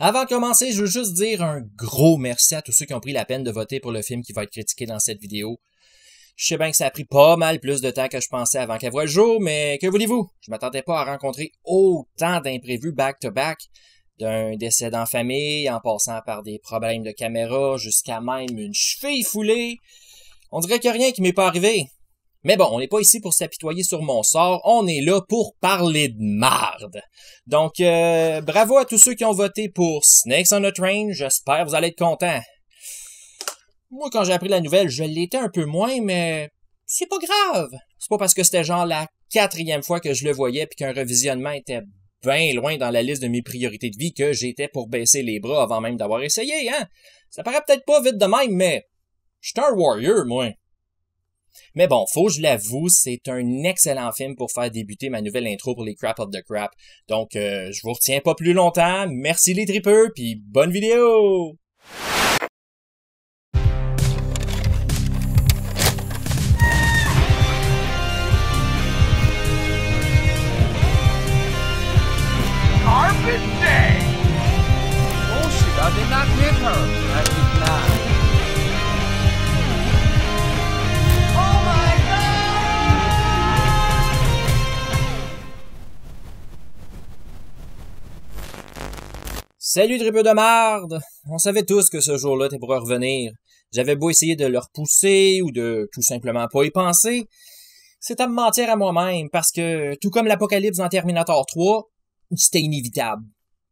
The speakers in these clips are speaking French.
Avant de commencer, je veux juste dire un gros merci à tous ceux qui ont pris la peine de voter pour le film qui va être critiqué dans cette vidéo. Je sais bien que ça a pris pas mal plus de temps que je pensais avant qu'elle voie le jour, mais que voulez-vous? Je m'attendais pas à rencontrer autant d'imprévus back-to-back, d'un décès en famille, en passant par des problèmes de caméra, jusqu'à même une cheville foulée. On dirait qu'il n'y a rien qui m'est pas arrivé. Mais bon, on n'est pas ici pour s'apitoyer sur mon sort, on est là pour parler de marde. Donc, bravo à tous ceux qui ont voté pour Snakes on a Train, j'espère que vous allez être contents. Moi, quand j'ai appris la nouvelle, je l'étais un peu moins, mais c'est pas grave. C'est pas parce que c'était genre la 4e fois que je le voyais puis qu'un revisionnement était bien loin dans la liste de mes priorités de vie que j'étais pour baisser les bras avant même d'avoir essayé, hein. Ça paraît peut-être pas vite de même, mais je suis un warrior, moi. Mais bon, faut que je l'avoue, c'est un excellent film pour faire débuter ma nouvelle intro pour les Crap of the Crap. Donc, je vous retiens pas plus longtemps. Merci les tripeux, puis bonne vidéo! Carpet Day! Bullshit, I did not hit her. I did not. Oh my God! Salut tripeux de marde! On savait tous que ce jour-là était pour revenir. J'avais beau essayer de le repousser ou de tout simplement pas y penser. C'est à me mentir à moi-même parce que, tout comme l'apocalypse dans Terminator 3, c'était inévitable.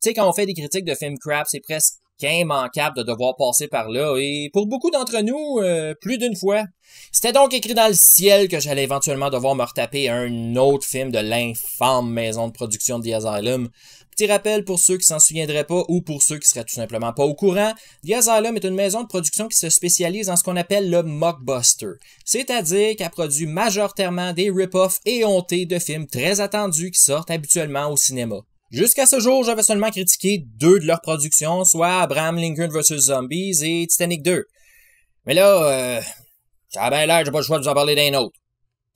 Tu sais, quand on fait des critiques de films crap, c'est presque immanquable de devoir passer par là, et pour beaucoup d'entre nous, plus d'une fois. C'était donc écrit dans le ciel que j'allais éventuellement devoir me retaper un autre film de l'infâme maison de production de The Asylum. Petit rappel pour ceux qui s'en souviendraient pas ou pour ceux qui seraient tout simplement pas au courant, The Asylum est une maison de production qui se spécialise en ce qu'on appelle le mockbuster, c'est-à-dire qu'elle produit majoritairement des rip-offs éhontés de films très attendus qui sortent habituellement au cinéma. Jusqu'à ce jour, j'avais seulement critiqué 2 de leurs productions, soit Abraham Lincoln vs. Zombies et Titanic 2. Mais là, ça a bien l'air, j'ai pas le choix de vous en parler d'un autre.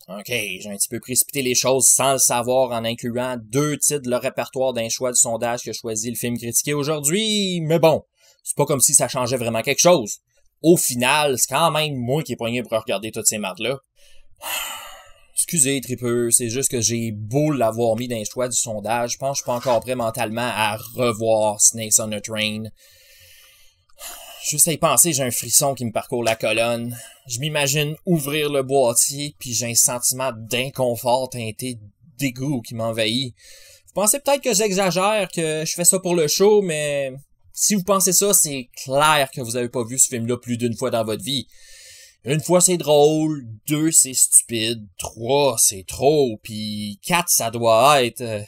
Ok, j'ai un petit peu précipité les choses sans le savoir en incluant 2 titres de leur répertoire d'un choix du sondage que choisit le film critiqué aujourd'hui, mais bon, c'est pas comme si ça changeait vraiment quelque chose. Au final, c'est quand même moi qui ai poigné pour regarder toutes ces mardes-là. Excusez, tripeux, c'est juste que j'ai beau l'avoir mis dans les choix du sondage, je pense que je suis pas encore prêt mentalement à revoir Snakes on a Train. Juste à y penser, j'ai un frisson qui me parcourt la colonne. Je m'imagine ouvrir le boîtier, puis j'ai un sentiment d'inconfort teinté de dégoût qui m'envahit. Vous pensez peut-être que j'exagère, que je fais ça pour le show, mais si vous pensez ça, c'est clair que vous avez pas vu ce film-là plus d'une fois dans votre vie. 1 fois c'est drôle, 2 c'est stupide, 3 c'est trop, puis 4 ça doit être...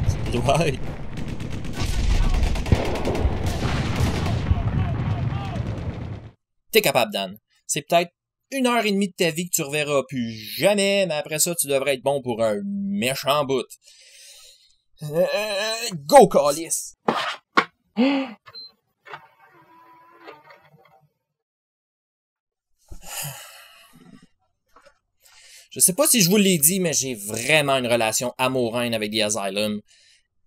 Ça doit être... T'es capable, Dan. C'est peut-être 1h30 de ta vie que tu reverras plus jamais, mais après ça, tu devrais être bon pour un méchant bout. Go, Callis! Je sais pas si je vous l'ai dit, mais j'ai vraiment une relation amoureuse avec The Asylum.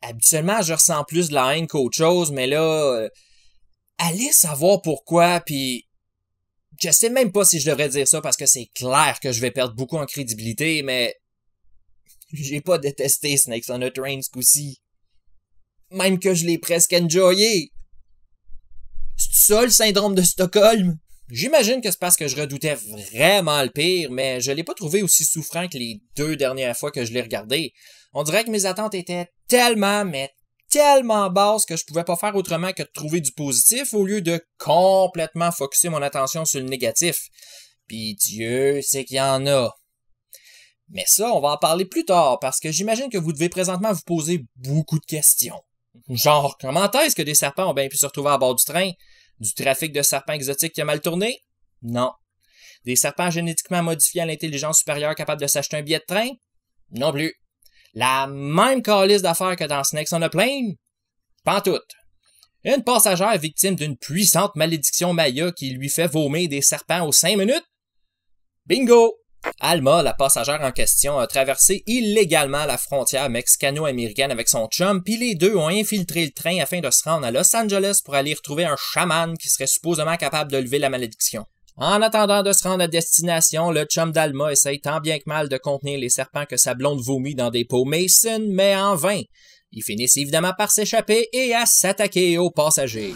Habituellement, je ressens plus de la haine qu'autre chose, mais là... allez savoir pourquoi, puis... je sais même pas si je devrais dire ça parce que c'est clair que je vais perdre beaucoup en crédibilité, mais... j'ai pas détesté Snakes on a Train ce coup-ci. Même que je l'ai presque enjoyé. C'est ça le syndrome de Stockholm? J'imagine que c'est parce que je redoutais vraiment le pire, mais je l'ai pas trouvé aussi souffrant que les 2 dernières fois que je l'ai regardé. On dirait que mes attentes étaient tellement, mais tellement basses que je pouvais pas faire autrement que de trouver du positif au lieu de complètement focusser mon attention sur le négatif. Puis Dieu sait qu'il y en a. Mais ça, on va en parler plus tard, parce que j'imagine que vous devez présentement vous poser beaucoup de questions. Genre, comment est-ce que des serpents ont bien pu se retrouver à bord du train? Du trafic de serpents exotiques qui a mal tourné? Non. Des serpents génétiquement modifiés à l'intelligence supérieure capables de s'acheter un billet de train? Non plus. La même calice d'affaires que dans Snakes on a Plane? Pantoute. Une passagère victime d'une puissante malédiction maya qui lui fait vomir des serpents aux 5 minutes? Bingo! Alma, la passagère en question, a traversé illégalement la frontière mexicano-américaine avec son chum, puis les deux ont infiltré le train afin de se rendre à Los Angeles pour aller retrouver un chaman qui serait supposément capable de lever la malédiction. En attendant de se rendre à destination, le chum d'Alma essaye tant bien que mal de contenir les serpents que sa blonde vomit dans des pots Mason, mais en vain. Ils finissent évidemment par s'échapper et à s'attaquer aux passagers.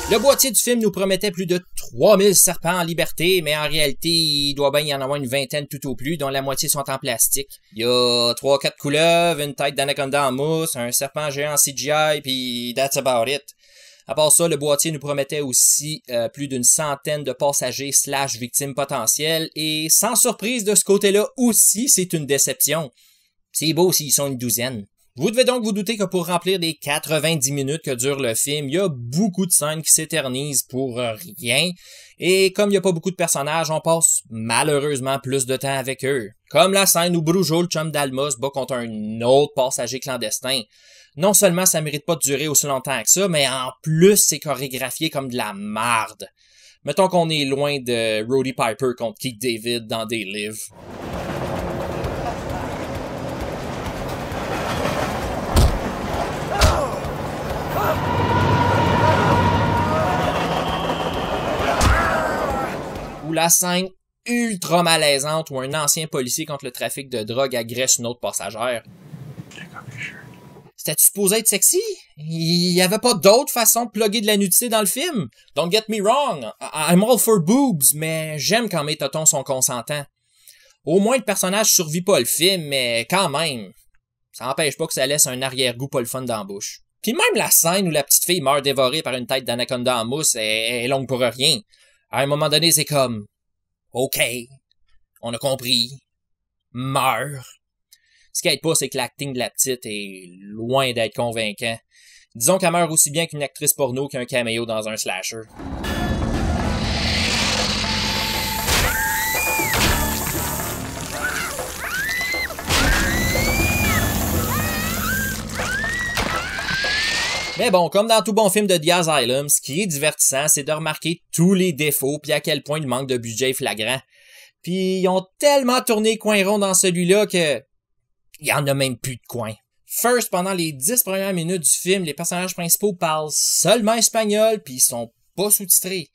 Le boîtier du film nous promettait plus de 3000 serpents en liberté, mais en réalité, il doit bien y en avoir une vingtaine tout au plus, dont la moitié sont en plastique. Il y a 3-4 couleuvres, une tête d'anaconda en mousse, un serpent géant CGI, puis that's about it. À part ça, le boîtier nous promettait aussi plus d'une centaine de passagers / victimes potentielles, et sans surprise de ce côté-là aussi, c'est une déception. C'est beau s'ils sont une douzaine. Vous devez donc vous douter que pour remplir les 90 minutes que dure le film, il y a beaucoup de scènes qui s'éternisent pour rien, et comme il n'y a pas beaucoup de personnages, on passe malheureusement plus de temps avec eux. Comme la scène où Brujo, le chum d'Alma, se bat contre un autre passager clandestin. Non seulement ça mérite pas de durer aussi longtemps que ça, mais en plus c'est chorégraphié comme de la marde. Mettons qu'on est loin de Roddy Piper contre Keith David dans des livres. Ou la scène ultra malaisante où un ancien policier contre le trafic de drogue agresse une autre passagère. C'était supposé être sexy? Il y avait pas d'autre façon de plugger de la nudité dans le film. Don't get me wrong, I'm all for boobs, mais j'aime quand mes totons sont consentants. Au moins le personnage survit pas le film, mais quand même, ça n'empêche pas que ça laisse un arrière-goût pas le fun dans la bouche. Puis même la scène où la petite fille meurt dévorée par une tête d'anaconda en mousse est longue pour rien. À un moment donné, c'est comme « OK, on a compris, meurs ». Ce qui aide pas, c'est que l'acting de la petite est loin d'être convaincant. Disons qu'elle meurt aussi bien qu'une actrice porno qu'un caméo dans un slasher. Mais bon, comme dans tout bon film de The Asylum, ce qui est divertissant, c'est de remarquer tous les défauts puis à quel point le manque de budget est flagrant. Puis ils ont tellement tourné coin rond dans celui-là que il y en a même plus de coin. First, pendant les 10 premières minutes du film, les personnages principaux parlent seulement espagnol puis ils sont pas sous-titrés.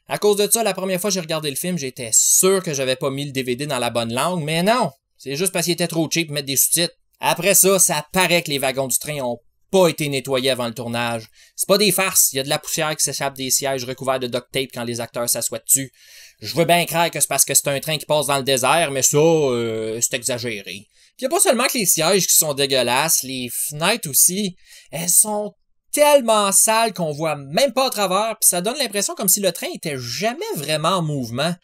À cause de ça, la première fois que j'ai regardé le film, j'étais sûr que j'avais pas mis le DVD dans la bonne langue, mais non! C'est juste parce qu'il était trop cheap de mettre des sous-titres. Après ça paraît que les wagons du train ont pas été nettoyés avant le tournage. C'est pas des farces, il y a de la poussière qui s'échappe des sièges recouverts de duct tape quand les acteurs s'assoient dessus. Je veux bien croire que c'est parce que c'est un train qui passe dans le désert, mais ça, c'est exagéré. Puis y a pas seulement que les sièges qui sont dégueulasses, les fenêtres aussi, elles sont tellement sales qu'on voit même pas à travers, puis ça donne l'impression comme si le train était jamais vraiment en mouvement.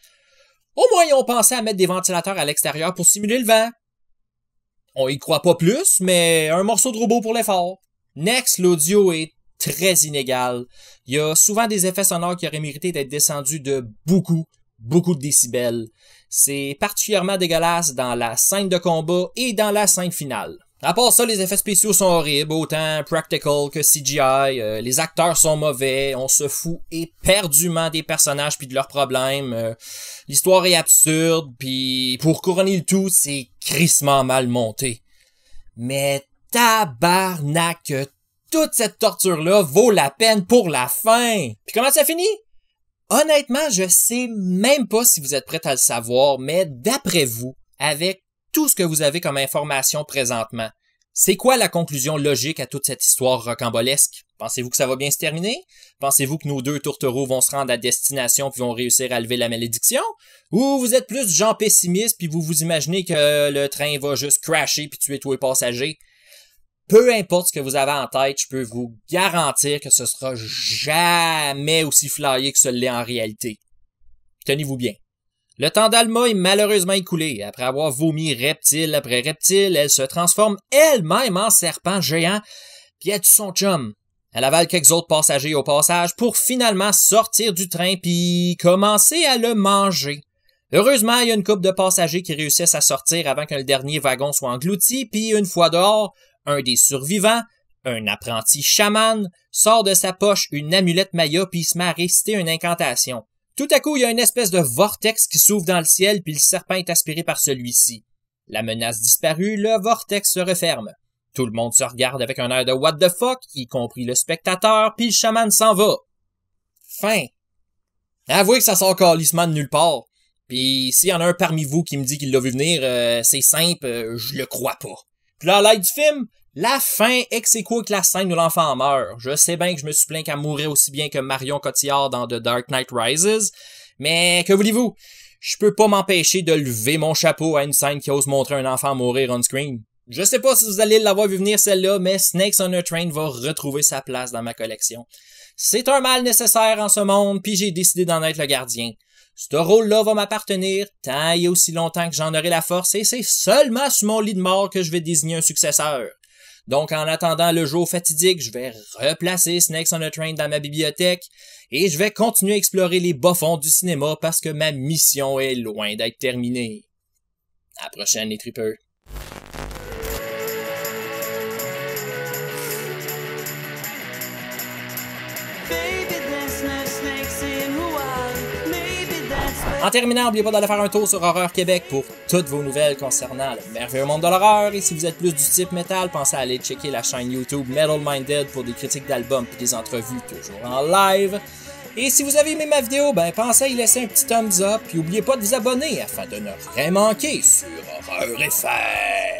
Au moins, ils ont pensé à mettre des ventilateurs à l'extérieur pour simuler le vent. On y croit pas plus, mais un morceau de robot pour l'effort. Next, l'audio est très inégal. Il y a souvent des effets sonores qui auraient mérité d'être descendus de beaucoup de décibels. C'est particulièrement dégueulasse dans la scène de combat et dans la scène finale. À part ça, les effets spéciaux sont horribles, autant practical que CGI. Les acteurs sont mauvais, on se fout éperdument des personnages puis de leurs problèmes. L'histoire est absurde, puis pour couronner le tout, c'est crissement mal monté. Mais tabarnak, que toute cette torture-là vaut la peine pour la fin! Puis comment ça finit? Honnêtement, je sais même pas si vous êtes prêts à le savoir, mais d'après vous, avec tout ce que vous avez comme information présentement, c'est quoi la conclusion logique à toute cette histoire rocambolesque? Pensez-vous que ça va bien se terminer? Pensez-vous que nos deux tourtereaux vont se rendre à destination puis vont réussir à lever la malédiction? Ou vous êtes plus du genre pessimiste puis vous vous imaginez que le train va juste crasher puis tuer tous les passagers? Peu importe ce que vous avez en tête, je peux vous garantir que ce sera jamais aussi flyé que ce l'est en réalité. Tenez-vous bien. Le temps d'Alma est malheureusement écoulé. Après avoir vomi reptile après reptile, elle se transforme elle-même en serpent géant, puis elle tue son chum. Elle avale quelques autres passagers au passage pour finalement sortir du train puis commencer à le manger. Heureusement, il y a une couple de passagers qui réussissent à sortir avant que le dernier wagon soit englouti, puis une fois dehors, un des survivants, Un apprenti chaman sort de sa poche une amulette Maya puis il se met à réciter une incantation. Tout à coup, il y a une espèce de vortex qui s'ouvre dans le ciel puis le serpent est aspiré par celui-ci. La menace disparue, le vortex se referme. Tout le monde se regarde avec un air de what the fuck, y compris le spectateur, puis le chaman s'en va. Fin. Avouez que ça sort calissement de nulle part. Puis s'il y en a un parmi vous qui me dit qu'il l'a vu venir, c'est simple, je le crois pas. Puis là, à l'aide du film, la fin ex aequo avec la scène où l'enfant meurt. Je sais bien que je me suis plaint qu'elle mourrait aussi bien que Marion Cotillard dans The Dark Knight Rises, mais que voulez-vous? Je peux pas m'empêcher de lever mon chapeau à une scène qui ose montrer un enfant mourir on-screen. Je sais pas si vous allez l'avoir vu venir celle-là, mais Snakes on a Train va retrouver sa place dans ma collection. C'est un mal nécessaire en ce monde, puis j'ai décidé d'en être le gardien. Ce rôle-là va m'appartenir tant et aussi longtemps que j'en aurai la force, et c'est seulement sur mon lit de mort que je vais désigner un successeur. Donc, en attendant le jour fatidique, je vais replacer Snakes on a Train dans ma bibliothèque et je vais continuer à explorer les bas-fonds du cinéma parce que ma mission est loin d'être terminée. À la prochaine, les tripeurs. En terminant, n'oubliez pas d'aller faire un tour sur Horreur Québec pour toutes vos nouvelles concernant le merveilleux monde de l'horreur. Et si vous êtes plus du type métal, pensez à aller checker la chaîne YouTube Metal Minded pour des critiques d'albums et des entrevues toujours en live. Et si vous avez aimé ma vidéo, pensez à y laisser un petit thumbs up et n'oubliez pas de vous abonner afin de ne rien manquer sur Horreur FR.